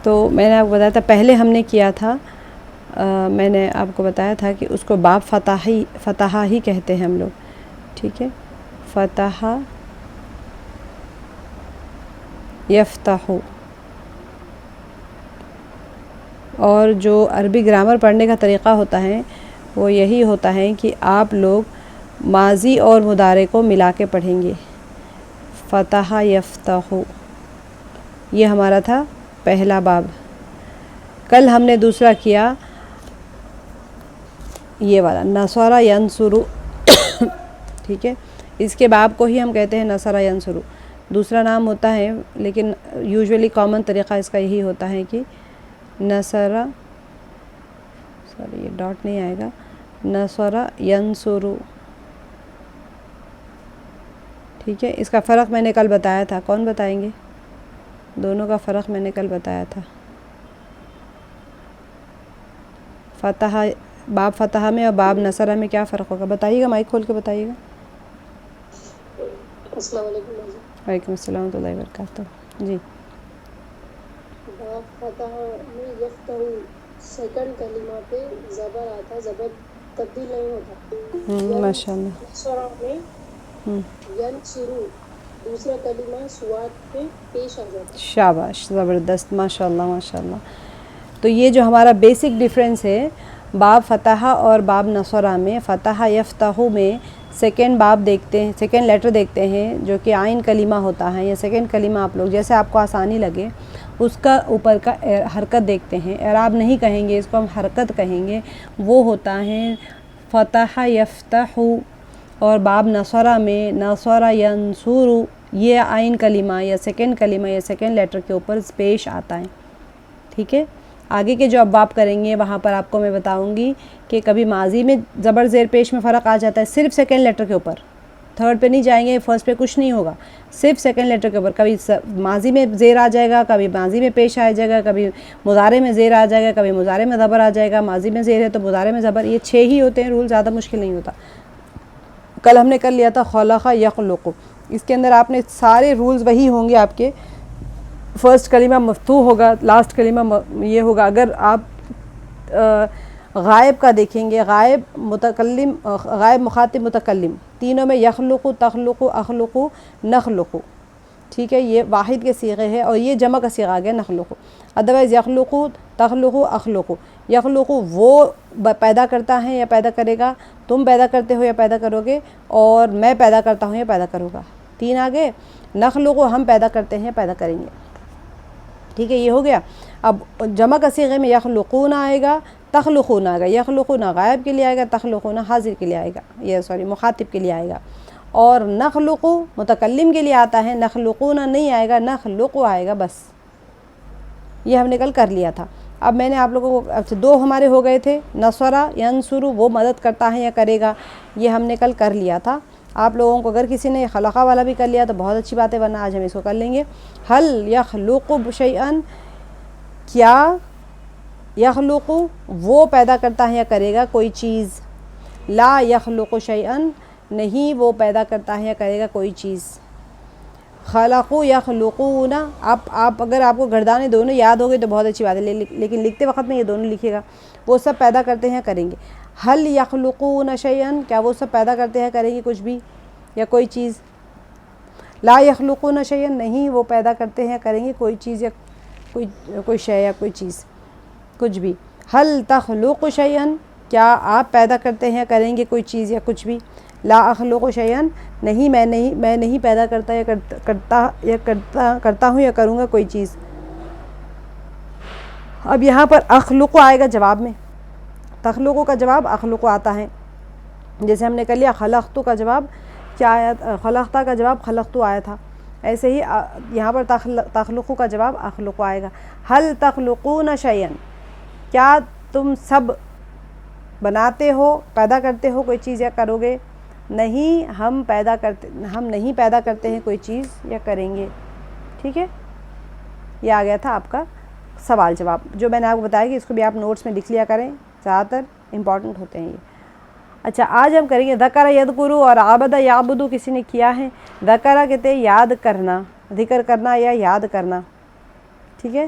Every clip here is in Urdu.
تو میں نے آپ کو بتایا تھا پہلے ہم نے کیا تھا، میں نے آپ کو بتایا تھا کہ اس کو باب فتحہ ہی کہتے ہیں ہم لوگ، ٹھیک ہے، فتح یفتح. اور جو عربی گرامر پڑھنے کا طریقہ ہوتا ہے وہ یہی ہوتا ہے کہ آپ لوگ ماضی اور مضارع کو ملا کے پڑھیں گے. فتح یفتح، یہ ہمارا تھا پہلا باب. کل ہم نے دوسرا کیا یہ والا نصر ینصر، ٹھیک ہے، اس کے باب کو ہی ہم کہتے ہیں نصر ینصر. دوسرا نام ہوتا ہے لیکن یوزولی کامن طریقہ اس کا یہی ہوتا ہے کہ نصر، سوری یہ ڈاٹ نہیں آئے گا، نصر ینصر، ٹھیک ہے. اس کا فرق میں نے کل بتایا تھا، کون بتائیں گے؟ دونوں کا فرق میں نے کل بتایا تھا. فتح، باب فتح میں اور باب نصرہ میں کیا فرق ہوگا؟ بتائیے گا، مائک کھول کے بتائیے گا. السلام علیکم. وعلیکم السلام ورحمۃ اللہ وبرکاتہ. جی، باب فتح میں یفتح سیکنڈ کلمہ پہ زبر آتا، زبر تبدیل نہیں ہوتا. ماشاء اللہ. ینصر میں ینصرو دوسرا کلمہ سواد پہ پیش آ جاتا. شاباش، زبردست، ماشاء اللہ ماشاء اللہ. تو یہ جو ہمارا بیسک ڈیفرنس ہے باب فتح اور باب نصرہ میں، فتح یفتح میں سیکنڈ باب دیکھتے ہیں، سیکنڈ لیٹر دیکھتے ہیں جو کہ عین کلمہ ہوتا ہے یا سیکنڈ کلمہ، آپ لوگ جیسے آپ کو آسانی لگے اس کا اوپر کا حرکت دیکھتے ہیں. اعراب نہیں کہیں گے، اس کو ہم حرکت کہیں گے. وہ ہوتا ہے فتح یفتح. اور باب نصرہ میں نصر ینصر، یہ عین کلمہ یا سیکنڈ کلمہ یا سیکنڈ لیٹر کے اوپر پیش آتا ہے، ٹھیک ہے. آگے کے جو اب آپ کریں گے وہاں پر آپ کو میں بتاؤں گی کہ کبھی ماضی میں زبر زیر پیش میں فرق آ جاتا ہے صرف سیکنڈ لیٹر کے اوپر، تھرڈ پہ نہیں جائیں گے، فرسٹ پہ کچھ نہیں ہوگا، صرف سیکنڈ لیٹر کے اوپر. کبھی ماضی میں زیر آ جائے گا، کبھی ماضی میں پیش آ جائے گا، کبھی مضارع میں زیر آ جائے گا، کبھی مضارع میں زبر آ جائے گا. ماضی میں زیر ہے تو مضارع میں زبر. یہ 6 ہی ہوتے ہیں رول، زیادہ مشکل نہیں ہوتا. کل ہم نے کر لیا تھا خلق یخلق، اس کے اندر آپ نے سارے رولز وہی ہوں گے آپ کے. فرسٹ کلمہ مفتوح ہوگا، لاسٹ کلمہ یہ ہوگا. اگر آپ غائب کا دیکھیں گے، غائب متکلم، غائب مخاطب متکلم، تینوں میں یخلق، تخلق، اخلق، نخلق، ٹھیک ہے. یہ واحد کے صیغے ہے اور یہ جمع کا صیغہ آ گیا نخلق. ادروائز یخلق، تخلق، اخلق. یخلق وہ پیدا کرتا ہے یا پیدا کرے گا، تم پیدا کرتے ہو یا پیدا کرو گے، اور میں پیدا کرتا ہوں یا پیدا کروں گا. 3 آگے. نخلق ہم پیدا کرتے ہیں، پیدا کریں گے، ٹھیک ہے. یہ ہو گیا. اب جمع کا صیغے میں یخلقون آئے گا، تخلقون آئے گا. یخلقون غائب کے لیے آئے گا، تخلقون حاضر کے لیے آئے گا، یہ سوری مخاطب کے لیے آئے گا. اور نخلق متکلم کے لیے آتا ہے، نخلقون نہیں آئے گا، نخلق آئے گا بس. یہ ہم نے کل کر لیا تھا. اب میں نے آپ لوگوں کو 2 ہمارے ہو گئے تھے، نصرہ ینصر وہ مدد کرتا ہے یا کرے گا، یہ ہم نے کل کر لیا تھا. آپ لوگوں کو اگر کسی نے خلقہ والا بھی کر لیا تو بہت اچھی بات ہے، ورنہ آج ہم اس کو کر لیں گے. هل یخلق شیئا، کیا یخلق وہ پیدا کرتا ہے یا کرے گا کوئی چیز. لا یخلق شیئا نہیں وہ پیدا کرتا ہے یا کرے گا کوئی چیز. خلقوا یخلقون، آپ اگر آپ کو گردانے دونوں یاد ہو گئے تو بہت اچھی بات ہے، لیکن لکھتے وقت میں یہ دونوں لکھیے گا. وہ سب پیدا کرتے ہیں کریں گے. هل یخلقون شیئا، کیا وہ سب پیدا کرتے ہیں کریں گے کچھ بھی یا کوئی چیز. لا یخلقون شیئا نہیں وہ پیدا کرتے ہیں کریں گے کوئی چیز یا کوئی شے یا کوئی چیز کچھ بھی. هل تخلق شیئا، کیا آپ پیدا کرتے ہیں کریں گے کوئی چیز یا کچھ بھی. لا اخلق شیئا نہیں میں نہیں پیدا کرتا یا کرتا ہوں یا کروں گا کوئی چیز. اب یہاں پر اخلق آئے گا جواب میں، تخلق کا جواب اخلق آتا ہے. جیسے ہم نے کر لیا خلقت کا جواب کیا آیا، خلقتا کا جواب خلقت آیا تھا. ایسے ہی یہاں پر تخلق کا جواب اخلق آئے گا. هل تخلقون شیئا، کیا تم سب بناتے ہو پیدا کرتے ہو کوئی چیز یا کرو گے. نہیں ہم نہیں پیدا کرتے ہیں کوئی چیز یا کریں گے، ٹھیک ہے. یہ آ گیا تھا آپ کا سوال جواب، جو میں نے آپ کو بتایا کہ اس کو بھی آپ نوٹس میں لکھ لیا کریں، زیادہ تر امپورٹنٹ ہوتے ہیں یہ. اچھا آج ہم کریں گے ذکر یذکر اور عبد یعبد. کسی نے کیا ہے. ذکر کہتے ہیں یاد کرنا، ذکر کرنا یا یاد کرنا، ٹھیک ہے.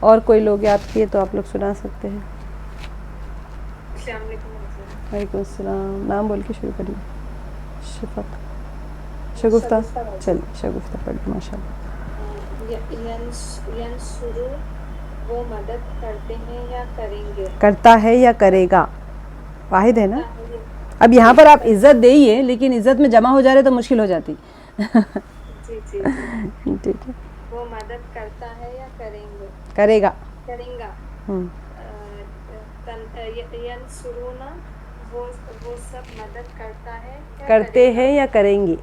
اور کوئی لوگ یاد کیے تو آپ لوگ سنا سکتے ہیں. السلام علیکم حضرت. وعلیکم السلام. نام بول کے شروع کریے. شفق شگفتہ. چلیے شگفتہ پڑھیے. ماشاء اللہ. ینصرو وہ مدد کرتے ہیں یا کریں گے. کرتا ہے یا کرے گا. واحد ہے نا. اب یہاں پر آپ عزت دئیے لیکن عزت میں جمع ہو جا رہے تو مشکل ہو جاتی. جی جی ٹھیک ہے. وہ مدد کرتا ہے یا کریں گے. کرے گا. کریں گا. ینصرون وہ سب مدد کرتا ہے کرتے ہیں یا کریں گے.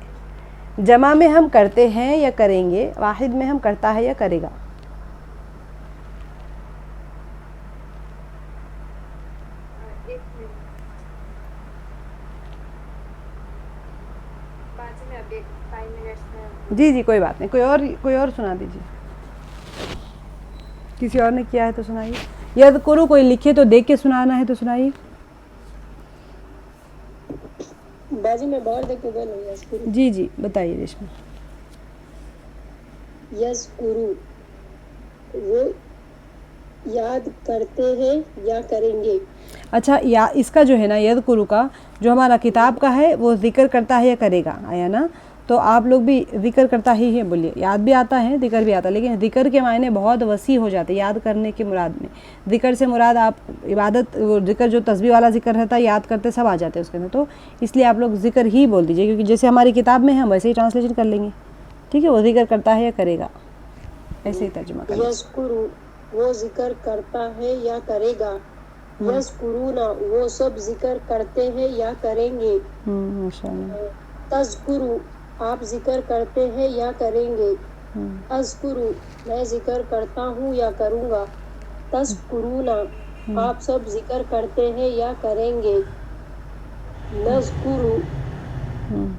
جمع میں ہم کرتے ہیں یا کریں گے, واحد میں ہم کرتا ہے یا کرے گا. جی جی کوئی بات نہیں. کوئی اور سنا دیجیے. کسی اور نے کیا ہے تو سنائیے. یذکرو کوئی لکھے تو دیکھ کے سنانا ہے تو سنائیے. باجی میں باہر دیکھ کے بولوں. جی جی بتائیے ریشما. یذکرو وہ یاد کرتے ہیں یا کریں گے. اچھا اس کا جو ہے نا یذکرو کا جو ہمارا کتاب کا ہے وہ ذکر کرتا ہے یا کرے گا آیا نا. تو آپ لوگ بھی ذکر کرتا ہی ہے بولیے. یاد بھی آتا ہے ذکر بھی آتا ہے لیکن ذکر کے معنی بہت وسیع ہو جاتے یاد کرنے کے مراد میں. ذکر سے مراد آپ عبادت ذکر جو تسبیح والا ذکر رہتا ہے یاد کرتے سب آ جاتے ہیں اس کے اندر. تو اس لیے آپ لوگ ذکر ہی بول دیجیے کیونکہ جیسے ہماری کتاب میں ہے ہم ویسے ہی ٹرانسلیشن کر لیں گے. ٹھیک ہے. وہ ذکر کرتا ہے یا کرے گا ایسے ہی ترجمہ کر لیں. یذکرو وہ ذکر کرتا ہے یا کرے گا. یذکرون وہ سب ذکر کرتے ہیں یا کریں گے. ماشاء اللہ. تذکرو آپ ذکر کرتے ہیں یا کریں گے. اذکرو میں ذکر کرتا ہوں یا کروں گا. تذکرون آپ سب ذکر کرتے ہیں یا کریں گے. نذکرو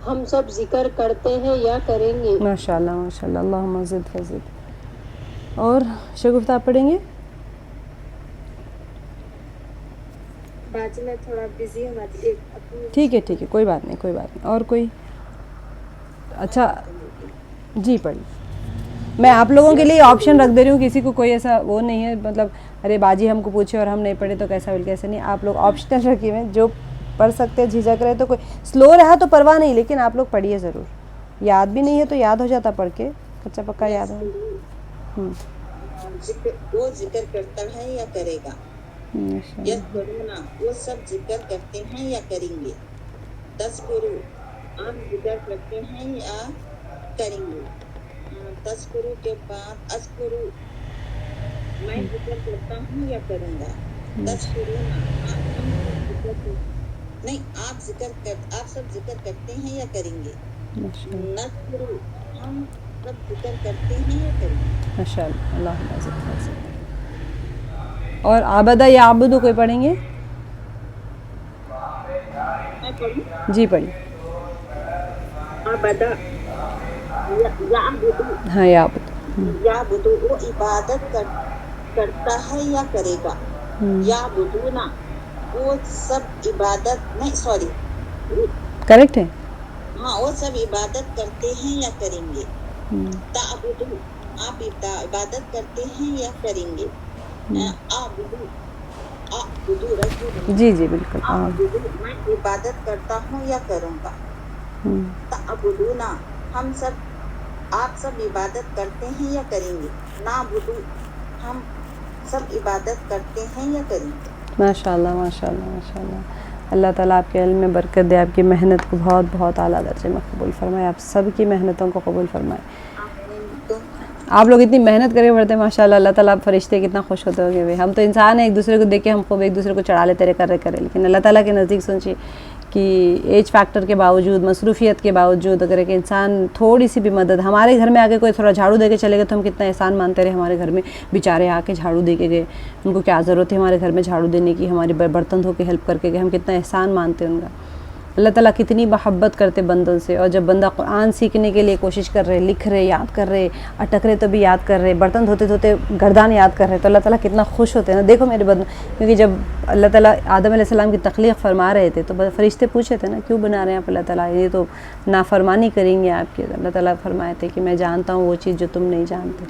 ہم سب ذکر کرتے ہیں یا کریں گے. ماشاء اللہ ماشاء اللہ. اللہم زد فزد. اور شگفتہ آپ پڑھیں گے. باجی میں تھوڑا بزی ہوں. ٹھیک ہے کوئی بات نہیں. اور کوئی. اچھا جی پڑھیے. میں آپ لوگوں کے لیے آپشن رکھ دے رہی ہوں. کسی کو کوئی ایسا وہ نہیں ہے مطلب ارے باجی ہم کو پوچھے اور ہم نہیں پڑھے تو کیسا کیسے نہیں. آپ لوگ آپشنل رکھیے ہوئے جو پڑھ سکتے ہیں. جھجک رہے تو کوئی سلو رہا تو پرواہ نہیں لیکن آپ لوگ پڑھیے ضرور. یاد بھی نہیں ہے تو یاد ہو جاتا پڑھ کے. کچا پکا یاد ہے. وہ ذکر کرتا ہے یا کرے گا. یذکرون وہ سب ذکر کرتے ہیں یا کریں گے. تذکرو آپ ذکر کرتے ہیں یا کریں گے. تذکرو کے بعد اذکرو میں ذکر کرتا ہوں یا کروں گا. تذکرون آپ سب ذکر کرتے ہیں یا کریں گے. نذکرو ہم سب ذکر کرتے ہیں یا کریں گے. ماشاء اللہ. اللہم زد فزد. اور عبدہ یا عبدو کوئی پڑھیں گے. جی پڑھیے. عبدہ یعبدو. ہاں یعبدو. یعبدو وہ عبادت کرتا ہے یا کرے گا. یعبدون وہ سب عبادت نہیں سوری کریکٹ ہے. ہاں وہ سب عبادت کرتے ہیں یا کریں گے. تعبدو آپ عبادت کرتے ہیں یا کریں گے. جی جی بالکل. میں عبادت کرتا ہوں یا کروں گا. تعبدون ہم سب آپ سب عبادت کرتے ہیں یا کریں گے. نعبدو ہم سب عبادت کرتے ہیں یا کریں گے. ماشاء اللہ ماشاء اللہ ماشاء اللہ. اللہ تعالیٰ آپ کے علم میں برکت دے. آپ کی محنت کو بہت بہت اعلیٰ درجے میں قبول فرمائے. آپ سب کی محنتوں کو قبول فرمائے. آپ لوگ اتنی محنت کرے پڑتے ہیں ماشاء اللہ. اللہ تعالیٰ آپ فرشتے کتنا خوش ہوتے ہوگے. ہم تو انسان ہیں ایک دوسرے کو دیکھ کے ہم خوب ایک دوسرے کو چڑھا لیتے کرے لیکن اللہ تعالیٰ کے نزدیک سوچیے کہ ایج فیکٹر کے باوجود مصروفیت کے باوجود اگر ایک انسان تھوڑی سی بھی مدد ہمارے گھر میں آ کے کوئی تھوڑا جھاڑو دے کے چلے گئے تو ہم کتنا احسان مانتے رہے. ہمارے گھر میں بیچارے آ کے جھاڑو دے کے گئے. ان کو کیا ضرورت ہے ہمارے گھر میں جھاڑو دینے کی. ہمارے برتن دھو کے ہیلپ کر کے گئے. ہم کتنا احسان مانتے ہیں ان کا. اللہ تعالیٰ کتنی محبت کرتے بندوں سے. اور جب بندہ قرآن سیکھنے کے لیے کوشش کر رہے, لکھ رہے, یاد کر رہے, اٹک رہے تو بھی یاد کر رہے, برتن دھوتے دھوتے گردان یاد کر رہے تو اللہ تعالیٰ کتنا خوش ہوتے ہیں نا. دیکھو میرے بندوں, کیونکہ جب اللہ تعالیٰ آدم علیہ السلام کی تخلیق فرما رہے تھے تو فرشتے پوچھے تھے نا کیوں بنا رہے ہیں آپ اللہ تعالیٰ, یہ تو نافرمانی کریں گے آپ کی. اللہ تعالیٰ فرمائے تھے کہ میں جانتا ہوں وہ چیز جو تم نہیں جانتے.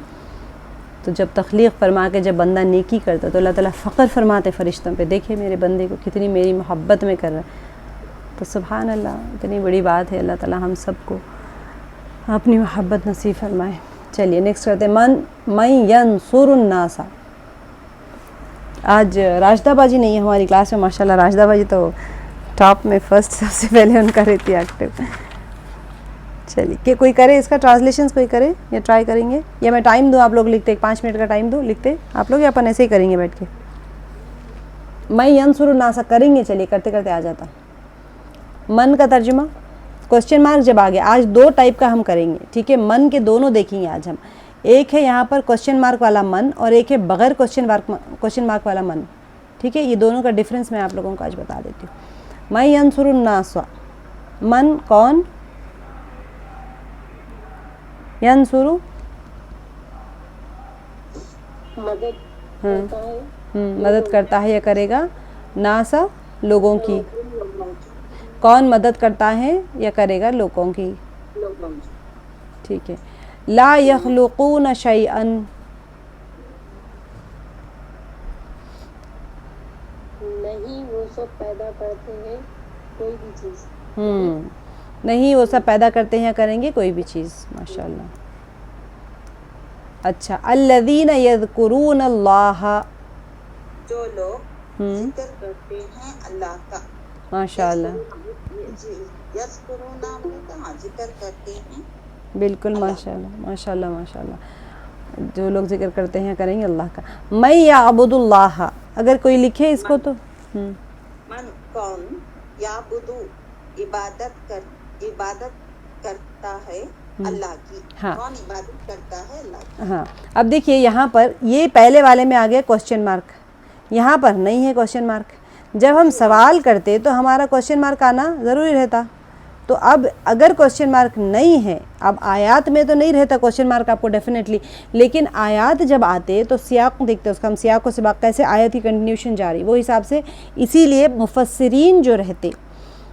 تو جب تخلیق فرما کے جب بندہ نیکی کرتا تو اللہ تعالیٰ فخر فرماتے فرشتوں پہ، دیکھے میرے بندے کو کتنی میری محبت میں کر رہا ہے۔ تو سبحان اللہ، اتنی بڑی بات ہے، اللہ تعالیٰ ہم سب کو اپنی محبت نصیب فرمائے۔ چلیے نیکسٹ کرتے ہیں، من ینصر الناس۔ آج راشدہ باجی نہیں ہے ہماری کلاس میں، ماشاء اللہ راشدہ باجی تو ٹاپ میں فرسٹ سب سے پہلے ان کا رہتی ہے ایکٹیو۔ چلیے کہ کوئی کرے اس کا ٹرانسلیشنس، کوئی کرے یا ٹرائی کریں گے، یا میں ٹائم دوں آپ لوگ لکھتے، 5 منٹ کا ٹائم دوں لکھتے آپ لوگ، یا اپن ایسے ہی کریں گے بیٹھ کے؟ من ینصر الناس کریں گے، چلیے کرتے کرتے آ جاتا۔ من کا ترجمہ کوشچن مارک جب آ گیا، آج 2 ٹائپ کا ہم کریں گے، ٹھیک ہے؟ من کے دونوں دیکھیں گے آج ہم، ایک ہے یہاں پر کوشچن مارک والا من اور ایک ہے بغیر کوشچن مارک والا من، ٹھیک ہے؟ یہ دونوں کا ڈفرینس میں آپ لوگوں کو آج بتا دیتی ہوں۔ من ینصر الناس، من کون؟ ینصر مدد کرتا ہے یا کرے گا، ناسا لوگوں کی، کون مدد کرتا ہے یا کرے گا؟ لوگوں کی، ٹھیک ہے۔ لا یخلقون شیئا، نہیں وہ سب پیدا کرتے ہیں کوئی بھی چیز، نہیں وہ سب پیدا کرتے ہیں کریں گے کوئی بھی چیز، ماشاءاللہ۔ اچھا، الذین یذکرون اللہ، جو لوگ ذکر کرتے ہیں اللہ کا، ماشاءاللہ، یذکرون کہاں ذکر کرتے ہیں، بالکل ماشاءاللہ ماشاءاللہ ماشاءاللہ، جو لوگ ذکر کرتے ہیں کریں گے اللہ کا۔ من یعبد اللہ، اگر کوئی لکھے اس کو تو من کون، یعبدو عبادت کرتا ہے اللہ کی، کون عبادت کرتا ہے اللہ کی۔ ہاں، اب دیکھیے یہاں پر یہ پہلے والے میں آ گیا کوشچن مارک، یہاں پر نہیں ہے کوشچن مارک۔ جب ہم سوال کرتے تو ہمارا کوشچن مارک آنا ضروری رہتا، تو اب اگر کوشچن مارک نہیں ہے، اب آیات میں تو نہیں رہتا کوشچن مارک آپ کو ڈیفینیٹلی، لیکن آیات جب آتے تو سیاق دیکھتے، اس کا ہم سیاق و سباق کیسے آیت کی کنٹینیوشن جاری، وہ حساب سے، اسی لیے مفسرین جو رہتے،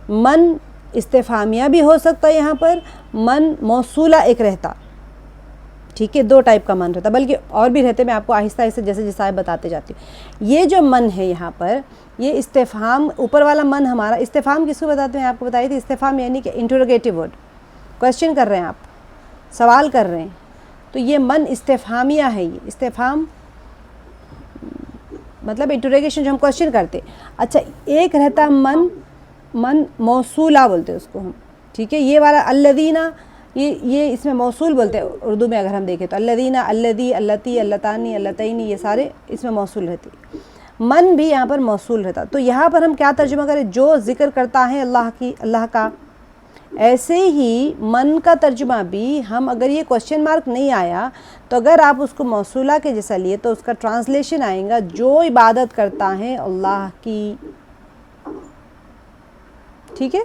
من استفہامیہ بھی ہو سکتا یہاں پر، من موصولہ ایک رہتا، ٹھیک ہے؟ 2 ٹائپ کا من رہتا، بلکہ اور بھی رہتے، میں آپ کو آہستہ آہستہ جیسے جیسے بتاتے جاتی ہوں۔ یہ جو من ہے یہاں پر، یہ استفہام، اوپر والا من ہمارا استفہام کس کو بتاتے ہیں؟ آپ کو بتائی تھی استفہام یعنی کہ انٹروگیٹو ورڈ، کوشچن کر رہے ہیں آپ، سوال کر رہے ہیں، تو یہ من استفہامیہ ہے، یہ استفہام مطلب انٹروگیشن جو ہم کوشچن کرتے۔ اچھا، ایک رہتا من موصولہ بولتے اس کو ہم، ٹھیک ہے؟ یہ والا الذین، یہ اس میں موصول بولتے ہیں اردو میں، اگر ہم دیکھیں تو الذین، الذی، اللتی، اللتانی، اللتین، یہ سارے اس میں موصول رہتے۔ من بھی یہاں پر موصول رہتا، تو یہاں پر ہم کیا ترجمہ کریں؟ جو ذکر کرتا ہے اللہ کا۔ ایسے ہی من کا ترجمہ بھی ہم، اگر یہ کوشچن مارک نہیں آیا تو اگر آپ اس کو موصولہ کے جیسا لیے تو اس کا ٹرانسلیشن آئے گا جو عبادت کرتا ہے اللہ کی، ٹھیک ہے؟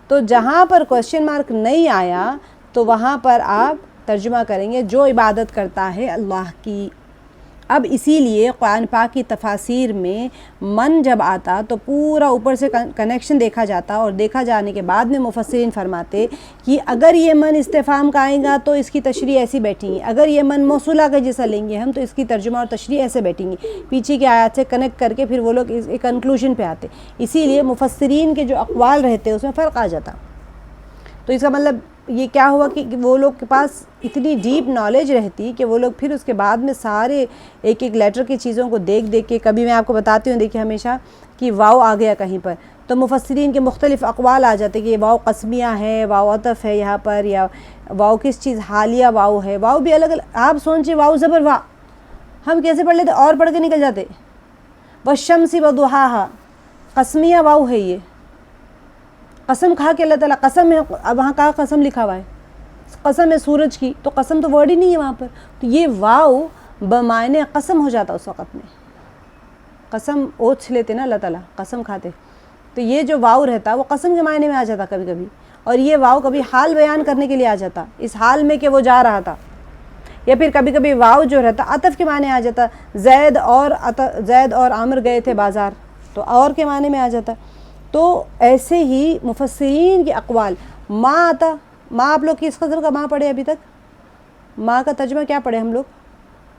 تو جہاں پر کوشچن مارک نہیں آیا تو وہاں پر آپ ترجمہ کریں گے جو عبادت کرتا ہے اللہ کی۔ اب اسی لیے قرآن پاک کی تفاسیر میں من جب آتا تو پورا اوپر سے کنیکشن دیکھا جاتا، اور دیکھا جانے کے بعد میں مفسرین فرماتے کہ اگر یہ من استفہام کا آئے گا تو اس کی تشریح ایسی بیٹھیں گی، اگر یہ من موصولہ کا جیسا لیں گے ہم تو اس کی ترجمہ اور تشریح ایسے بیٹھیں گی، پیچھے کی آیات سے کنیکٹ کر کے پھر وہ لوگ ایک کنکلوژن پہ آتے۔ اسی لیے مفسرین کے جو اقوال رہتے اس میں فرق آ جاتا۔ تو اس کا مطلب یہ کیا ہوا کہ وہ لوگ کے پاس اتنی ڈیپ نالج رہتی کہ وہ لوگ پھر اس کے بعد میں سارے ایک ایک لیٹر کی چیزوں کو دیکھ کے، کبھی میں آپ کو بتاتی ہوں دیکھیے ہمیشہ کہ واو آ گیا کہیں پر تو مفسرین کے مختلف اقوال آ جاتے کہ یہ واو قسمیہ ہے، واو عطف ہے یہاں پر، یا واو کس چیز حالیہ واو ہے، واو بھی الگ الگ، آپ سوچیں واو زبر وا ہم کیسے پڑھ لیتے اور پڑھ کے نکل جاتے، والشمس وضحاها قسمیہ واو ہے، یہ قسم کھا کے اللہ تعالیٰ قسم ہے، وہاں کہاں قسم لکھا ہوا ہے، قسم ہے سورج کی، تو قسم تو ورڈ ہی نہیں ہے وہاں پر، تو یہ واو بمعنی قسم ہو جاتا اس وقت میں، قسم اوچھ لیتے نا اللہ تعالیٰ، قسم کھاتے، تو یہ جو واو رہتا وہ قسم کے معنی میں آ جاتا کبھی کبھی، اور یہ واو کبھی حال بیان کرنے کے لیے آ جاتا، اس حال میں کہ وہ جا رہا تھا، یا پھر کبھی کبھی واو جو رہتا عطف کے معنی آ جاتا، زید اور عامر گئے تھے بازار، تو اور کے معنی میں آ جاتا۔ تو ایسے ہی مفسرین کے اقوال، ماں آتا، ماں آپ لوگ کس قسم کا ماں پڑھے ابھی تک؟ ماں کا ترجمہ کیا پڑھے ہم لوگ؟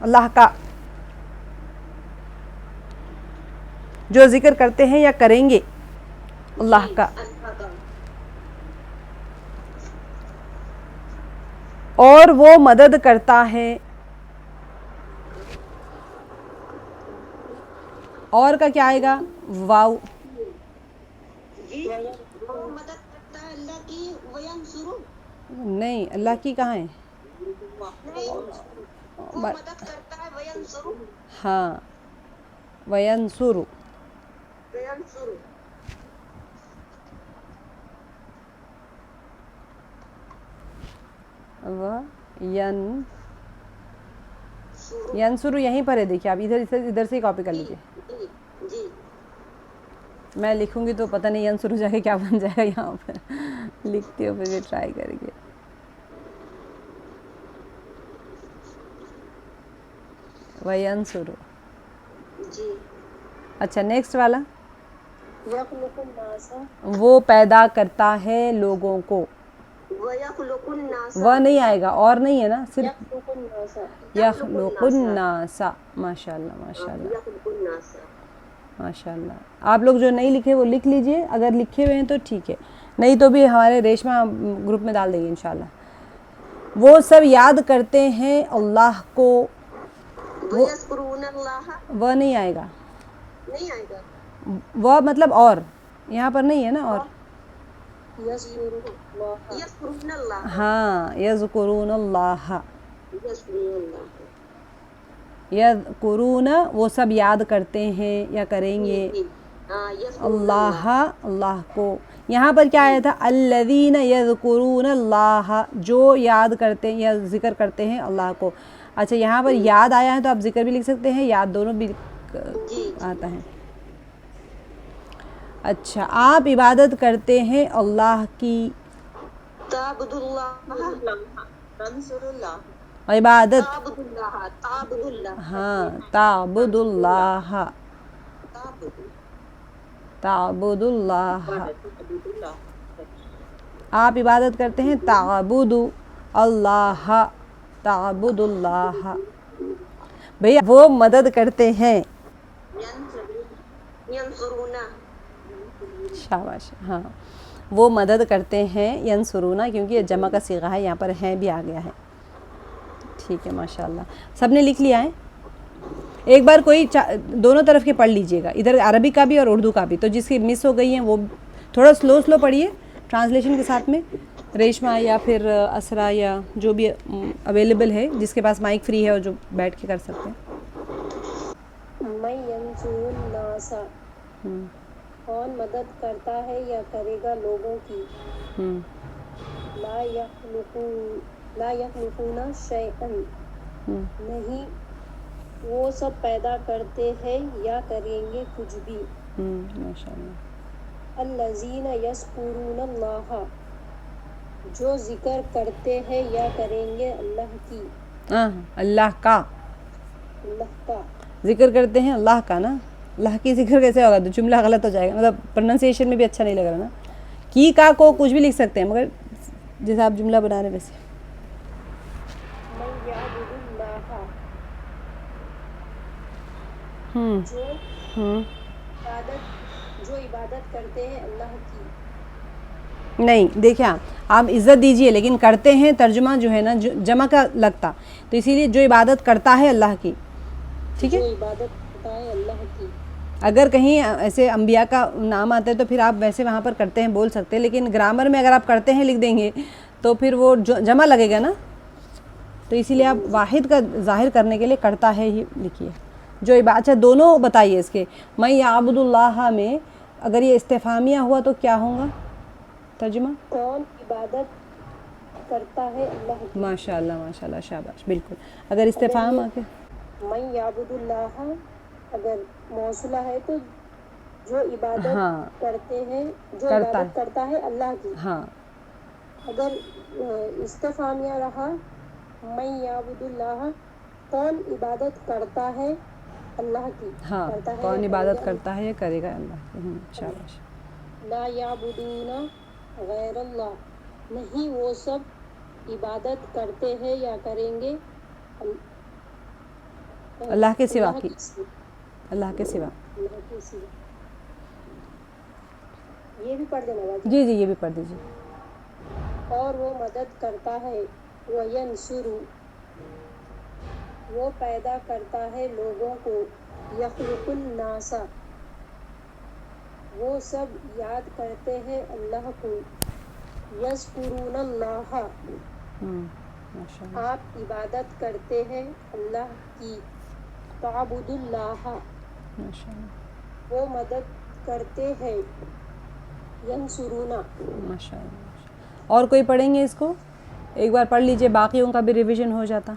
اللہ کا جو ذکر کرتے ہیں یا کریں گے اللہ کا اور وہ مدد کرتا ہے اور کا کیا آئے گا واو وہ مدد کرتا ہے اللہ کی وینصرو نہیں اللہ کی کہاں ہے وہ مدد کرتا ہے وینصرو ہاں وینصر وینصرو ینصر یہیں پر ہے دیکھیے آپ ادھر سے کاپی کر لیجیے جی میں لکھوں گی تو پتہ نہیں ینصر جا کے کیا بن جائے گا یہاں پر لکھتی ہو پھر بھی ٹرائی کریں گے وینصر جی اچھا نیکسٹ والا یخلق الناس وہ پیدا کرتا ہے لوگوں کو وَيَخْلُقُ النَّاسَ وہ نہیں آئے گا اور نہیں ہے نا صرف یخلق الناس یخلق الناس ماشاء اللہ ماشاء اللہ یخلق الناس ماشاء اللہ آپ لوگ جو نہیں لکھے وہ لکھ لیجئے اگر لکھے ہوئے ہیں تو ٹھیک ہے نہیں تو بھی ہمارے ریشمہ گروپ میں ڈال دیں گے انشاءاللہ وہ سب یاد کرتے ہیں اللہ کو وَيَذْكُرُونَ اللَّهَ وہ نہیں آئے گا نہیں آئے گا وہ مطلب اور یہاں پر نہیں ہے نا اور یذکرون اللہ ہاں یذکرون اللہ یذکرون اللہ یذکرون وہ سب یاد کرتے ہیں یا کریں گے اللہ اللہ کو یہاں پر کیا آیا تھا الذین یذکرون اللہ جو یاد کرتے ہیں یا ذکر کرتے ہیں اللہ کو اچھا یہاں پر یاد آیا ہے تو آپ ذکر بھی لکھ سکتے ہیں یاد دونوں بھی آتا ہے اچھا آپ عبادت کرتے ہیں اللہ کی تعبد اللہ تنصر اللہ عبادت تعبد اللہ تعبد اللہ ہاں تعبد اللہ تعبد اللہ آپ عبادت کرتے ہیں تعبد اللہ تعبد اللہ بھئی وہ مدد کرتے ہیں ینصرون شاباش ہاں وہ مدد کرتے ہیں ینصرون کیونکہ یہ جمع کا صیغہ ہے یہاں پر ہیں بھی آ گیا ہے ٹھیک ہے ماشاءاللہ سب نے لکھ لیا ہے ایک بار کوئی دونوں طرف کے پڑھ لیجئے گا ادھر عربی کا بھی اور اردو کا بھی تو جس کی مس ہو گئی ہیں وہ تھوڑا سلو پڑھیے ٹرانسلیشن کے ساتھ میں ریشمہ یا پھر اسرا یا جو بھی اویلیبل ہے جس کے پاس مائک فری ہے اور جو بیٹھ کے کر سکتے ہیں من ینصر الناس کون مدد کرتا ہے یا کرے گا لوگوں کی لا یخلقون شیئا نہیں وہ سب پیدا کرتے ہیں یا کریں گے کچھ بھی ماشاءاللہ الذین یذکرون اللہ جو ذکر کرتے ہیں یا کریں گے اللہ کی اللہ کا اللہ کا ذکر کرتے ہیں اللہ کا نا اللہ کی ذکر کیسے ہوگا تو جملہ غلط ہو جائے گا مطلب پروننسیشن میں بھی اچھا نہیں لگ رہا نا کی کا کو کچھ بھی لکھ سکتے ہیں مگر جیسے آپ جملہ بنا رہے ویسے من یعبد اللہ جو عبادت کرتے ہیں اللہ کی نہیں دیکھیں آپ عزت دیجئے لیکن کرتے ہیں ترجمہ جو ہے نا جمع کا لگتا تو اسی لیے جو عبادت کرتا ہے اللہ کی ٹھیک ہے جو عبادت کرتا ہے اللہ کی اگر کہیں ایسے انبیاء کا نام آتا ہے تو پھر آپ ویسے وہاں پر کرتے ہیں بول سکتے ہیں لیکن گرامر میں اگر آپ کرتے ہیں لکھ دیں گے تو پھر وہ جمع لگے گا نا تو اسی لیے آپ واحد کا ظاہر کرنے کے لیے کرتا ہے ہی لکھیے جو اچھا دونوں بتائیے اس کے میں یعبد اللہ میں اگر یہ استفہامیہ ہوا تو کیا ہوگا ترجمہ کون عبادت کرتا ہے اللہ کی ماشاء اللہ شاباش بالکل اگر استفہام آ کے من یعبد اللہ اگر موصولہ ہے تو جو عبادت کرتے ہیں جو عبادت کرتا ہے اللہ کی ہاں اگر استفہامیہ رہا من یعبد اللہ کون عبادت کرتا ہے اللہ کی ہاں کون عبادت کرتا ہے یہ کرے گا اللہ کی شاباش لا یعبدون غیر اللہ نہیں وہ سب عبادت کرتے ہیں یا کریں گے اللہ کے سوا کی، اللہ کے سوا. اللہ کے سوا. یہ بھی پڑھ دینا باجی. جی جی یہ بھی پڑھ دیجیے. اور وہ مدد کرتا ہے، وینصر وہ پیدا کرتا ہے لوگوں کو، یخلق الناس وہ سب یاد کرتے ہیں اللہ کو، یذکرون اللہ ماشاء اللہ. آپ عبادت کرتے ہیں اللہ کی، تعبد اللہ ماشاء اللہ. وہ مدد کرتے ہیں، ینصرون. ماشاء اللہ. اور کوئی پڑھیں گے اس کو؟ ایک بار پڑھ لیجئے، باقیوں کا بھی ریویژن ہو جاتا.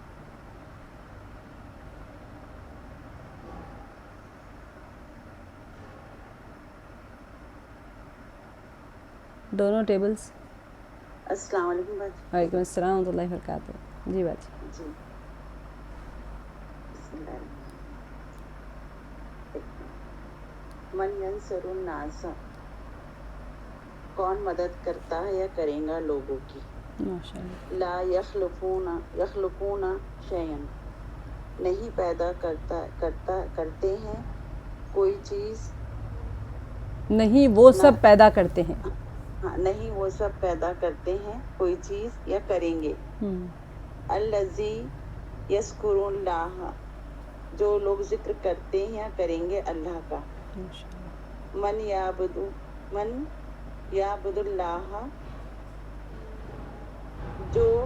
دونوں ٹیبلز. السلام علیکم باجی. وعلیکم السلام ورحمۃ اللہ وبرکاتہ. جی باجی. جی بسم اللہ الرحمن. من ینصر الناس کون مدد کرتا ہے یا کرے گا لوگوں کی. ماشاء اللہ. لا یخلقون شیئا نہیں پیدا کرتے ہیں کوئی چیز. نہیں وہ سب پیدا کرتے ہیں. ہاں نہیں وہ سب پیدا کرتے ہیں کوئی چیز یا کریں گے. الذی یذکرون اللہ جو لوگ ذکر کرتے ہیں یا کریں گے اللہ کا. من یعبد اللہ جو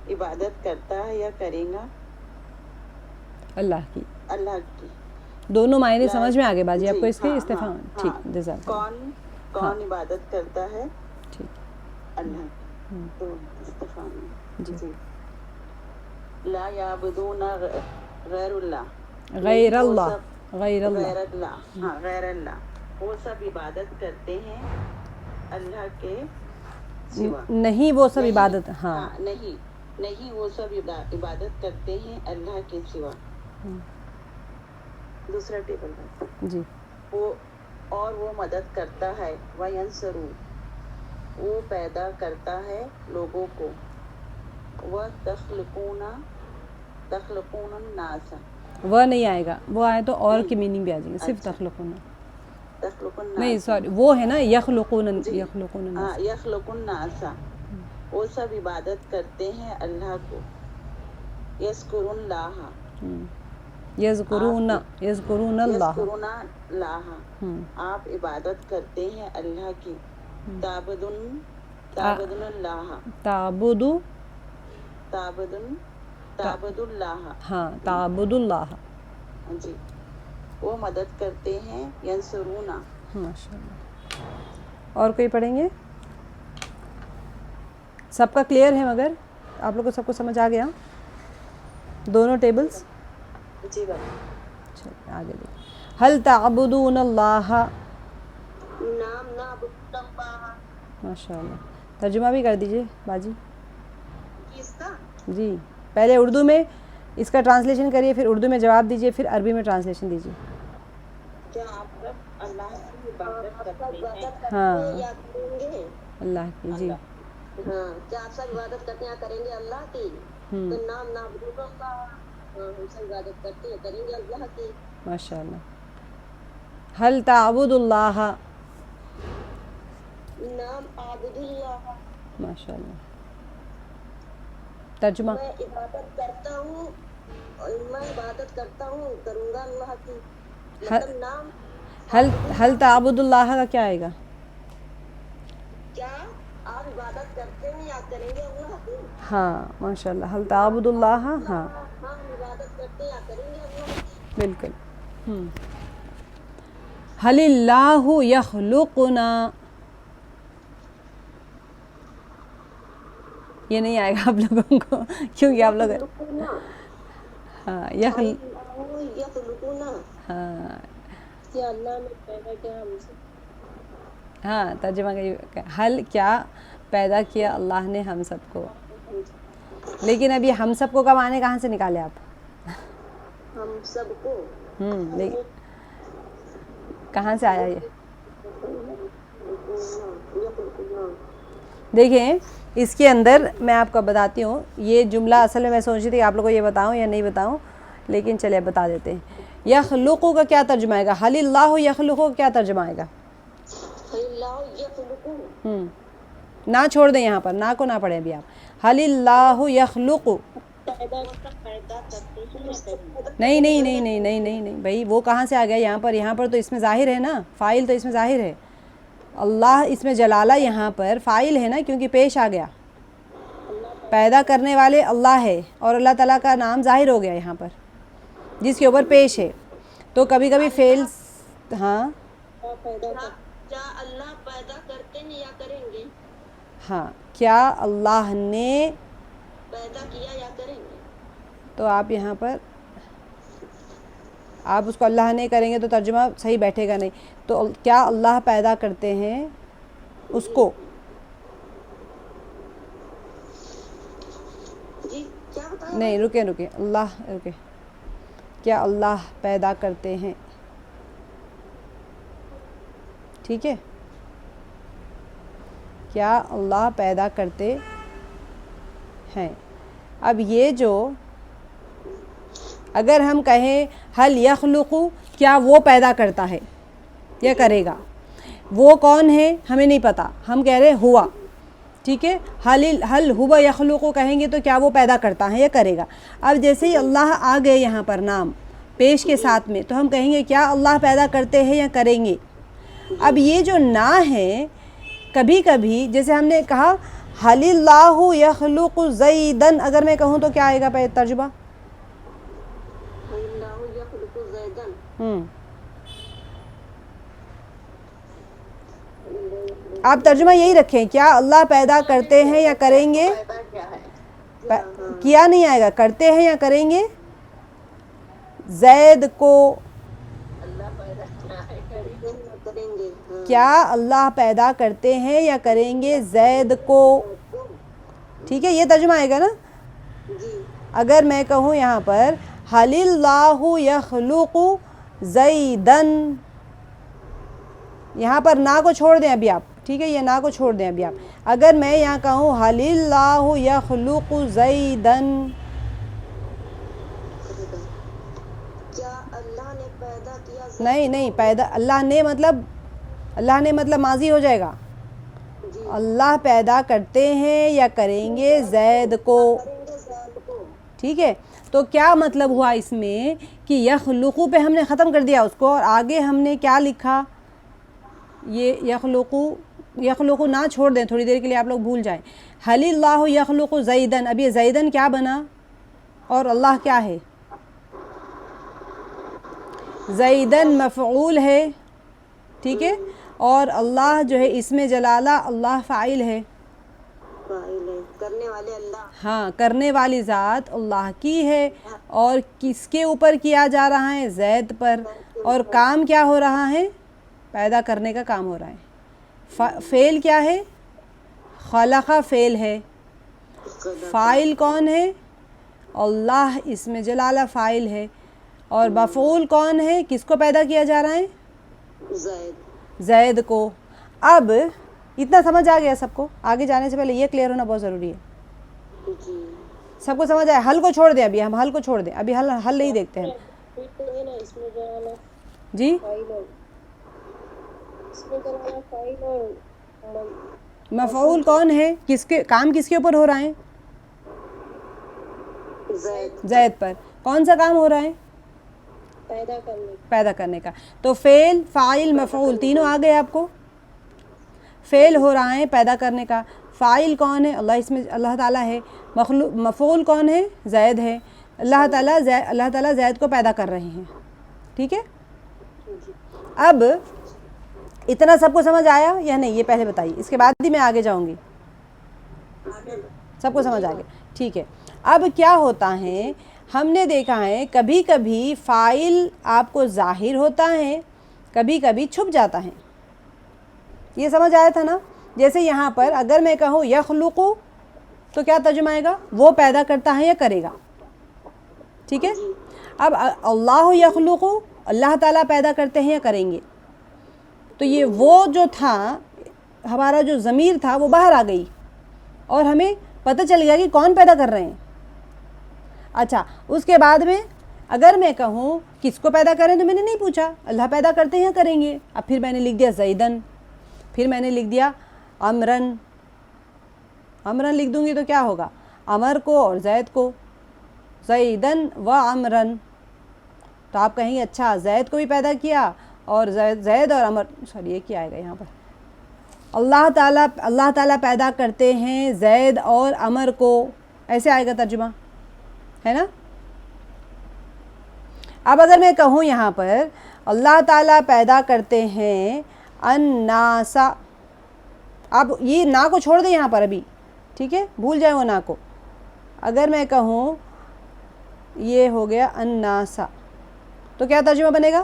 عبادت کرتا ہے یا کرے گا اللہ کی. اللہ کی. دونوں معنی سمجھ میں آگے باجی آپ کو اس کے ہاں، استفہام. ہاں، ٹھیک ہاں. جزاک اللہ. کون عبادت کرتا ہے ٹھیک. اللہ کی. تو استفہام ہے. جی. جی. لا یعبدون غیر اللہ غیر وہ اللہ. سب غیر اللہ. غیر اللہ. ہاں غیر اللہ وہ سب عبادت کرتے ہیں اللہ کے سوا. نہیں وہ سب عبادت. ہاں نہیں وہ سب عبادت کرتے ہیں اللہ کے سوا. دوسرا ٹیبل ہے. جی. اور وہ مدد کرتا ہے، وینصر وہ پیدا کرتا ہے لوگوں کو، وہ تخلقون الناس وہ نہیں آئے گا، وہ آئے تو اور کی میننگ بھی آ جائے گا. صرف تخلقون نہیں سوری وہ ہے نا یخلقون. ہاں یخلق الناس وہ سب عبادت کرتے ہیں اللہ کو، یذکرون اللہ یذکرون اللہ. اللہ آپ عبادت کرتے ہیں اللہ کی. تعبد اللہ تعبد اللہ. ہاں تعبد اللہ. جی. وہ مدد کرتے ہیں، ینصرون. ماشاء اللہ. اور کوئی پڑھیں گے؟ سب کا کلیئر ہے مگر آپ لوگ کو سب کو سمجھ آ گیا دونوں ٹیبلز؟ جی بات. چلیے آگے دیکھیں. هل تعبدون اللہ. نام نعبد اللہ. ماشاء اللہ. ترجمہ بھی کر دیجئے باجی. کس کا؟ جی پہلے اردو میں اس کا ٹرانسلیشن کریے، پھر اردو میں جواب دیجئے، پھر عربی میں ٹرانسلیشن دیجئے. کیا آپ لوگ اللہ کی عبادت کرتے ہیں ہاں یا کریں گے اللہ کی. جی. ہاں کیا آپ سب عبادت کرتے ہیں کریں گے اللہ کی؟ تو نام نعبد اللہ ہم سب عبادت کرتے ہیں کریں گے اللہ کی. ماشاء اللہ. هل تعبد اللہ. نام عابد اللہ. ماشاء اللہ. ترجمہ. میں عبادت کرتا ہوں کروں گا اللہ کی. مطلب نام هل تعبد اللہ کا کیا آئے گا؟ کیا آپ عبادت کرتے ہیں یا کریں گے اللہ کی؟ ہاں ماشاء اللہ. هل تعبد اللہ. ہاں ہم عبادت کرتے ہیں یا کریں گے اللہ کی. بالکل. هل اللہ یخلقنا. یہ نہیں آئے گا آپ لوگوں کو کیونکہ آپ لوگ ہاں یخلقنا. ہاں کیا اللہ نے پیدا کیا ہم سے. ہاں ترجمہ کا حل کیا پیدا کیا اللہ نے ہم سب کو. لیکن ابھی ہم سب کو کا معنی کہاں سے نکالے آپ؟ ہم سب کو لیکن کہاں سے آیا یہ؟ دیکھیں اس کے اندر میں آپ کو بتاتی ہوں. یہ جملہ اصل میں سوچ رہی تھی آپ لوگوں کو یہ بتاؤں یا نہیں بتاؤں. لیکن چلے بتا دیتے ہیں. یخلقو کا کیا ترجمہ آئے گا؟ حل اللہ یخلقو کا کیا ترجمہ آئے گا؟ نہ چھوڑ دیں یہاں پر، نہ کو نہ پڑھیں ابھی آپ. حل اللہ یخلقو، نہیں نہیں نہیں نہیں نہیں نہیں نہیں بھائی، وہ کہاں سے آ گیا یہاں پر؟ یہاں پر تو اس میں ظاہر ہے نا، فاعل تو اس میں ظاہر ہے. اللہ اس میں جلالہ یہاں پر فاعل ہے نا، کیونکہ پیش آ گیا. پیدا کرنے والے اللہ ہے اور اللہ تعالیٰ کا نام ظاہر ہو گیا یہاں پر جس کے اوپر پیش ہے. تو کبھی کبھی فعل، ہاں کیا اللہ پیدا کرتے ہیں یا کریں گے؟ ہاں، کیا اللہ نے پیدا کیا یا کریں گے. تو آپ یہاں پر آپ اس کو اللہ نے کریں گے تو ترجمہ صحیح بیٹھے گا نہیں. تو کیا اللہ پیدا کرتے ہیں اس کو؟ جی کیا بتایا؟ نہیں رکیں اللہ رکیں. کیا اللہ پیدا کرتے ہیں، ٹھیک ہے، کیا اللہ پیدا کرتے ہیں. اب یہ جو اگر ہم کہیں حل یخلقو، کیا وہ پیدا کرتا ہے یا کرے گا، وہ کون ہے ہمیں نہیں پتا، ہم کہہ رہے ہوا، ٹھیک ہے. حل ہوا یخلقو کہیں گے تو کیا وہ پیدا کرتا ہے یا کرے گا. اب جیسے ہی اللہ آ گئے یہاں پر نام پیش کے ساتھ میں، تو ہم کہیں گے کیا اللہ پیدا کرتے ہیں یا کریں گے. اب یہ جو نہ ہے، کبھی کبھی جیسے ہم نے کہا حل اللہ یخلق زیدن، اگر میں کہوں تو کیا آئے گا ترجمہ؟ آپ ترجمہ یہی رکھیں، کیا اللہ پیدا کرتے ہیں یا کریں گے. کیا نہیں آئے گا، کرتے ہیں یا کریں گے. زید کو، کیا اللہ پیدا کرتے ہیں یا کریں گے زید کو، ٹھیک ہے، یہ ترجمہ آئے گا نا. اگر میں کہوں یہاں پر حل اللہ یخلق زیدن، یہاں پر نا کو چھوڑ دیں ابھی آپ، ٹھیک ہے، یہ نا کو چھوڑ دیں ابھی آپ. اگر میں یہاں کہوں حل اللہ یخلق زیدن، کیا اللہ نے پیدا کیا؟ نہیں پیدا، اللہ نے مطلب ماضی ہو جائے گا. اللہ پیدا کرتے ہیں یا کریں گے زید کو، ٹھیک ہے. تو کیا مطلب ہوا اس میں کہ یخلقو پہ ہم نے ختم کر دیا اس کو، اور آگے ہم نے کیا لکھا، یہ یخلقو نہ چھوڑ دیں تھوڑی دیر کے لیے، آپ لوگ بھول جائیں. حل اللہ یخلق زیدن، اب یہ زیدن کیا بنا اور اللہ کیا ہے؟ زیدن مفعول ہے، ٹھیک ہے، اور اللہ جو ہے اسم جلالہ، اللہ فاعل ہے. کرنے والے اللہ، ہاں، کرنے والی ذات اللہ کی ہے، اور کس کے اوپر کیا جا رہا ہے؟ زید پر. اور کام کیا ہو رہا ہے؟ پیدا کرنے کا کام ہو رہا ہے. فعل کیا ہے؟ خلق فعل ہے. فاعل کون ہے؟ اللہ اسم جلالہ فاعل ہے. اور مفعول کون ہے؟ کس کو پیدا کیا جا رہا ہے؟ زید کو. اب اتنا سمجھ آ گیا سب کو؟ آگے جانے سے پہلے یہ کلیئر ہونا بہت ضروری ہے. سب کو سمجھ آیا؟ حل کو چھوڑ دیں ابھی، ہم حل کو چھوڑ دیں ابھی، حل نہیں دیکھتے ہیں. جی مفعول کون ہے؟ کس کے کام کس کے اوپر ہو رہا ہے؟ زید پر. کون سا کام ہو رہا ہے؟ پیدا کرنے کا. تو فعل، فاعل، مفعول تینوں آ گئے آپ کو. فعل ہو رہا ہے پیدا کرنے کا. فاعل کون ہے؟ اللہ، اس میں اللہ تعالیٰ ہے. مفعول کون ہے؟ زید ہے. اللہ تعالیٰ زید کو پیدا کر رہے ہیں، ٹھیک ہے. اب اتنا سب کو سمجھ آیا یا نہیں؟ یہ پہلے بتائیے، اس کے بعد ہی میں آگے جاؤں گی. سب کو سمجھ آ گیا، ٹھیک ہے. اب کیا ہوتا ہے، ہم نے دیکھا ہے کبھی کبھی فاعل آپ کو ظاہر ہوتا ہے، کبھی کبھی چھپ جاتا ہے. یہ سمجھ آیا تھا نا؟ جیسے یہاں پر اگر میں کہوں یخلقو تو کیا ترجمہ آئے گا؟ وہ پیدا کرتا ہے یا کرے گا، ٹھیک ہے. اب اللہ یخلقو، اللہ تعالیٰ پیدا کرتے ہیں یا کریں گے. تو یہ وہ جو تھا ہمارا جو ضمیر تھا وہ باہر آ گئی، اور ہمیں پتہ چل گیا کہ کون پیدا کر رہے ہیں. اچھا، اس کے بعد میں اگر میں کہوں کس کو پیدا کریں تو میں نے نہیں پوچھا، اللہ پیدا کرتے ہیں کریں گے. اب پھر میں نے لکھ دیا زیدن، پھر میں نے لکھ دیا امرن. امرن لکھ دوں گی تو کیا ہوگا؟ امر کو اور زید کو، زیدن و امرن. تو آپ کہیں اچھا زید کو بھی پیدا کیا اور زید اور امر، سوری یہ کیا آئے گا یہاں پر؟ اللہ تعالیٰ پیدا کرتے ہیں زید اور امر کو، ایسے آئے گا ترجمہ، ہے نا. اب اگر میں کہوں یہاں پر اللہ تعالیٰ پیدا کرتے ہیں الناسا، اب یہ نا کو چھوڑ دیں یہاں پر ابھی، ٹھیک ہے، بھول جائیں وہ نا کو. اگر میں کہوں یہ ہو گیا الناسا تو کیا ترجمہ بنے گا؟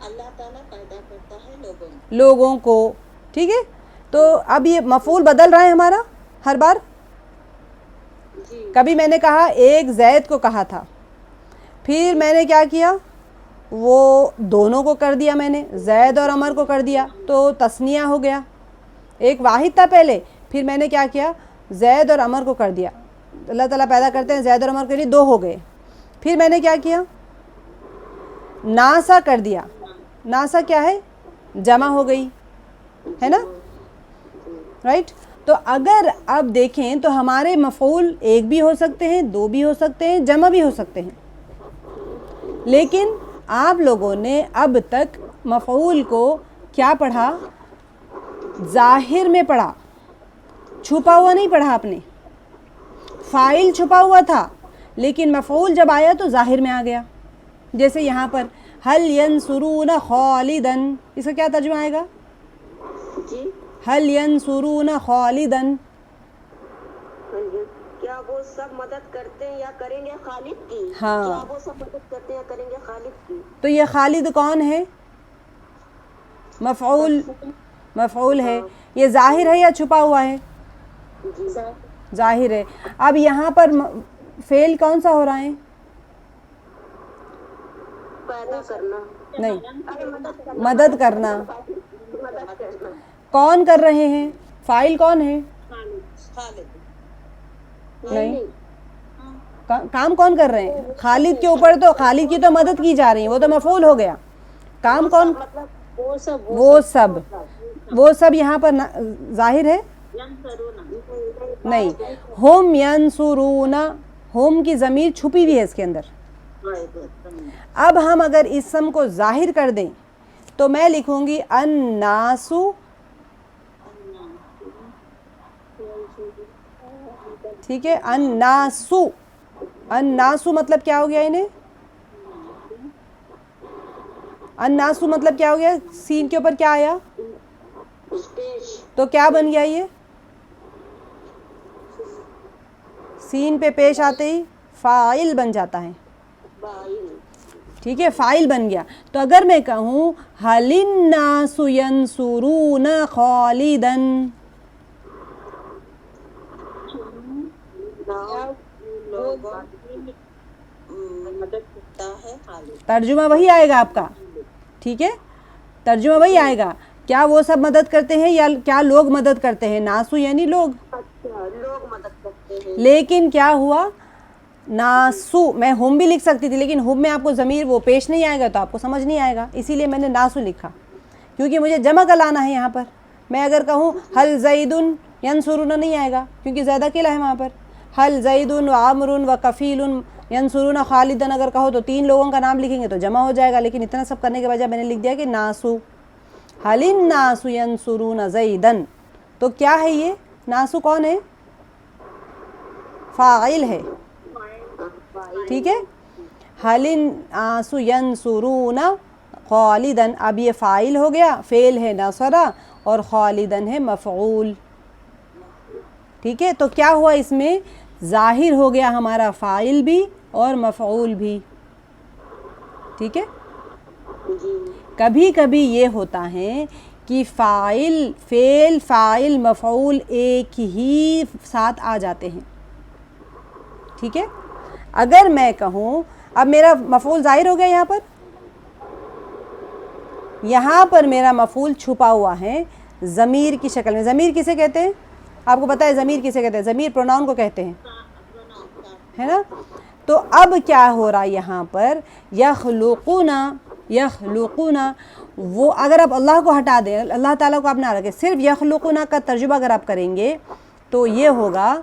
اللہ تعالیٰ پیدا کرتا ہے لوگوں کو. ٹھیک ہے، تو اب یہ مفعول بدل رہا ہے ہمارا ہر بار. کبھی میں نے کہا ایک زید کو کہا تھا، پھر میں نے کیا کیا، وہ دونوں کو کر دیا، میں نے زید اور عمر کو کر دیا تو تثنیہ ہو گیا. ایک واحد تھا پہلے، پھر میں نے کیا کیا، زید اور عمر کو کر دیا. اللہ تعالیٰ پیدا کرتے ہیں زید اور عمر کے لیے، دو ہو گئے. پھر میں نے کیا کیا، ناسا کر دیا. ناسا کیا ہے؟ جمع ہو گئی، ہے نا، رائٹ. تو اگر اب دیکھیں تو ہمارے مفعول ایک بھی ہو سکتے ہیں، دو بھی ہو سکتے ہیں، جمع بھی ہو سکتے ہیں. لیکن آپ لوگوں نے اب تک مفعول کو کیا پڑھا؟ ظاہر میں پڑھا، چھپا ہوا نہیں پڑھا آپ نے. فاعل چھپا ہوا تھا لیکن مفعول جب آیا تو ظاہر میں آ گیا. جیسے یہاں پر هل ينصرون خالدا، اس کا کیا ترجمہ آئے گا؟ هل ينصرون خالدا، کیا وہ سب مدد کرتے ہیں یا کریں گے خالد کی؟ ہاں، کیا وہ سب مدد کرتے ہیں یا کریں گے خالد کی؟ تو یہ خالد کون ہے؟ مفعول ہے. یہ ظاہر ہے یا چھپا ہوا ہے؟ ظاہر ہے. اب یہاں پر فعل کون سا ہو رہا ہے؟ پیدا کرنا نہیں، مدد کرنا. کون کر رہے ہیں؟ فاعل کون ہے؟ نہیں، کام کون کر رہے ہیں؟ خالد کے اوپر تو خالد کی تو مدد کی جا رہی ہے، وہ تو مفعول ہو گیا. کام کون؟ وہ سب یہاں پر ظاہر ہے نہیں. ہم ینصرون، ہم کی ضمیر چھپی ہوئی ہے اس کے اندر. اب ہم اگر اسم کو ظاہر کر دیں تو میں لکھوں گی الناسو، ٹھیک ہے، الناسو. الناسو مطلب کیا ہو گیا انہیں؟ الناسو مطلب کیا ہو گیا؟ سین کے اوپر کیا آیا تو کیا بن گیا؟ یہ سین پہ پیش آتے ہی فاعل بن جاتا ہے. ٹھیک ہے، فاعل بن گیا. تو اگر میں کہوں هل الناس ينصرون خالدا، ترجمہ وہی آئے گا آپ کا. ٹھیک ہے، ترجمہ وہی آئے گا. کیا وہ سب مدد کرتے ہیں یا کیا لوگ مدد کرتے ہیں؟ ناسو یعنی لوگ، لوگ مدد کرتے ہیں. لیکن کیا ہوا، ناسو میں ہم بھی لکھ سکتی تھی لیکن ہم میں آپ کو ضمیر وہ پیش نہیں آئے گا تو آپ کو سمجھ نہیں آئے گا، اسی لیے میں نے ناسو لکھا کیونکہ مجھے جمع کا لانا ہے. یہاں پر میں اگر کہوں حل زید ینصرون نہیں آئے گا کیونکہ زید اکیلا ہے وہاں پر. حل زید و عامر و کفیل ینصرون خالدن اگر کہو تو تین لوگوں کا نام لکھیں گے تو جمع ہو جائے گا. لیکن اتنا سب کرنے کے بجائے میں نے لکھ دیا کہ ناسو، حل الناس ینصرون زیدن. تو کیا ہے یہ ناسو؟ کون ہے؟ فاعل ہے. ٹھیک ہے، حل الناس ینصرون خالدن. اب یہ فاعل ہو گیا، فعل ہے نصرہ اور خالدن ہے مفعول. ٹھیک ہے، تو کیا ہوا اس میں؟ ظاہر ہو گیا ہمارا فاعل بھی اور مفعول بھی. ٹھیک ہے، کبھی کبھی یہ ہوتا ہے کہ فعل فاعل مفعول ایک ہی ساتھ آ جاتے ہیں. ٹھیک ہے، اگر میں کہوں اب میرا مفعول ظاہر ہو گیا، یہاں پر میرا مفعول چھپا ہوا ہے ضمیر کی شکل میں. ضمیر کسے کہتے ہیں؟ آپ کو پتہ ہے ضمیر کسے کہتے ہیں؟ ضمیر پروناؤن کو کہتے ہیں، ہے نا. تو اب کیا ہو رہا ہے یہاں پر یخلقون وہ اگر آپ اللہ کو ہٹا دیں, اللہ تعالیٰ کو آپ نہ رکھیں, صرف یخلقون کا ترجمہ اگر آپ کریں گے تو یہ ہوگا,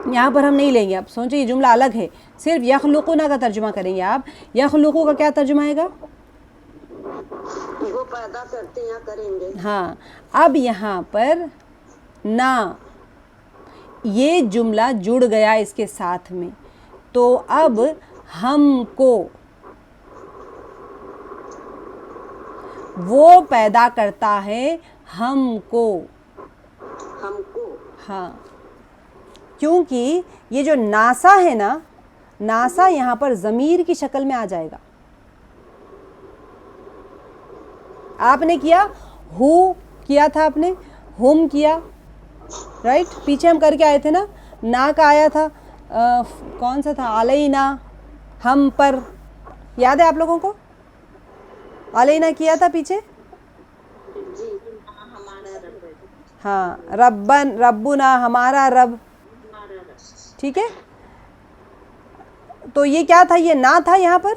یہاں پر ہم نہیں لیں گے, آپ سوچیں یہ جملہ الگ ہے, صرف یخلقون کا ترجمہ کریں گے آپ. یخلقو کا کیا ترجمہ آئے گا؟ وہ پیدا کرتے یا کریں گے. ہاں, اب یہاں پر نہ یہ جملہ جڑ گیا اس کے ساتھ میں, تو اب ہم کو وہ پیدا کرتا ہے ہم کو. ہاں, کیونکہ یہ جو ناسا ہے نا, ناسا یہاں پر ضمیر کی شکل میں آ جائے گا. آپ نے کیا ہو کیا تھا, آپ نے ہم کیا, رائٹ, پیچھے ہم کر کے آئے تھے نا, نا کا آیا تھا, کون سا تھا, علینا, ہم پر, یاد ہے آپ لوگوں کو؟ علینا کیا تھا پیچھے. ہاں, ربنا ہمارا رب, ٹھیک ہے. تو یہ کیا تھا, یہ نا تھا یہاں پر,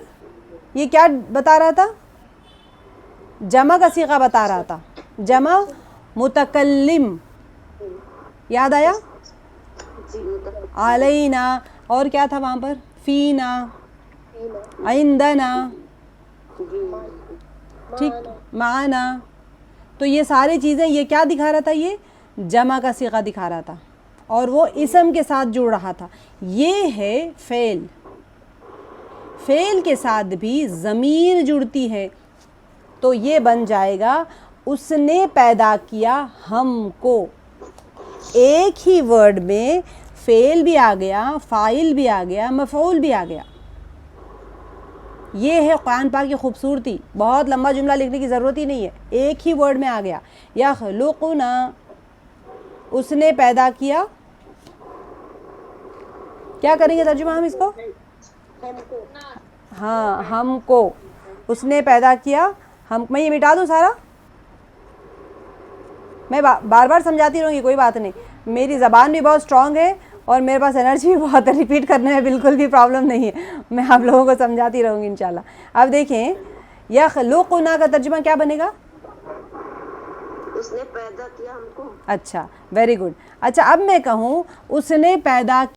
یہ کیا بتا رہا تھا, جمع کا صیغہ بتا رہا تھا, جمع متکلم, یاد آیا, علینا, اور کیا تھا وہاں پر, فینا, عندنا, ٹھیک, معنا. تو یہ ساری چیزیں یہ کیا دکھا رہا تھا, یہ جمع کا صیغہ دکھا رہا تھا, اور وہ اسم کے ساتھ جڑ رہا تھا. یہ ہے فعل, فعل کے ساتھ بھی ضمیر جڑتی ہے, تو یہ بن جائے گا اس نے پیدا کیا ہم کو. ایک ہی ورڈ میں فعل بھی آ گیا, فاعل بھی آ گیا, مفعول بھی آ گیا. یہ ہے قرآن پاک کی خوبصورتی, بہت لمبا جملہ لکھنے کی ضرورت ہی نہیں ہے, ایک ہی ورڈ میں آ گیا. یخلقنا, اس نے پیدا کیا, کیا کریں گے ترجمہ ہم اس کو, ہاں ہم کو, اس نے پیدا کیا ہم. میں یہ مٹا دوں سارا, میں بار بار سمجھاتی رہوں گی, کوئی بات نہیں, میری زبان بھی بہت اسٹرانگ ہے اور میرے پاس انرجی بھی بہت ہے, ریپیٹ کرنے میں بالکل بھی پرابلم نہیں ہے, میں آپ لوگوں کو سمجھاتی رہوں گی انشاءاللہ. اب دیکھیں یخلقنا کا ترجمہ کیا بنے گا, اس نے پیدا کیا ہم کو. اچھا, ویری گڈ. اچھا, اب میں کہوں اس نے پیدا